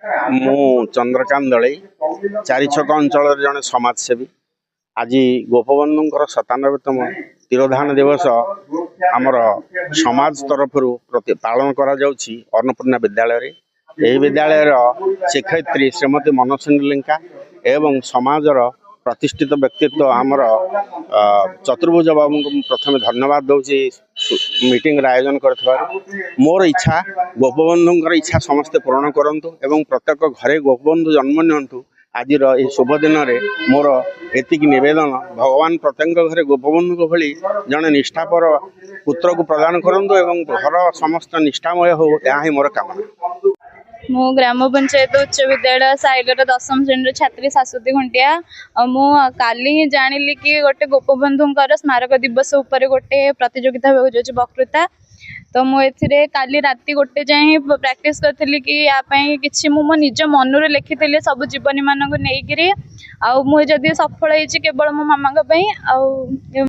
मु चंद्रकांत दलई चारिछक अंचल जड़े समाजसेवी। आज गोपबंधुंकर 97तम तिरोधान दिवस आमर समाज तरफ पालन करा अन्नपूर्णा विद्यालय। यही विद्यालय शिक्षयित्री श्रीमती मनोज लिंका एवं समाजर प्रतिष्ठित व्यक्तित्व आमर चतुर्भुज बाबू को प्रथम धन्यवाद दूसरी मीटिंग आयोजन कर मोर इच्छा गोपबंधुंकर इच्छा समस्ते पूरण करंतु एवं प्रत्येक घरे गोपबंधु जन्म नियंतु। आज शुभ दिन में मोर एतिक निवेदन भगवान प्रत्येक घरे गोपबंधु को भली जड़े निष्ठापर पुत्र को प्रदान करंतु एवं घर समस्त निष्ठामय हो यह ही मोर कामना। मु ग्राम पंचायत उच्च विद्यालय साइलर 10वीं श्रेणी छात्री शाश्वती घंटिया। मु काली ही जानिली कि गोटे गोपबंधुंकर स्मारक दिवस उपर गोटे प्रतियोगिता हो वक्तृता। तो मुझे काली राति गोटे जाए प्रैक्टिस करी कि यापाई कि मो निज मनरे लिखी सब जीवनी मानक नहीं आउ मुझे सफल होती केवल मो मामा।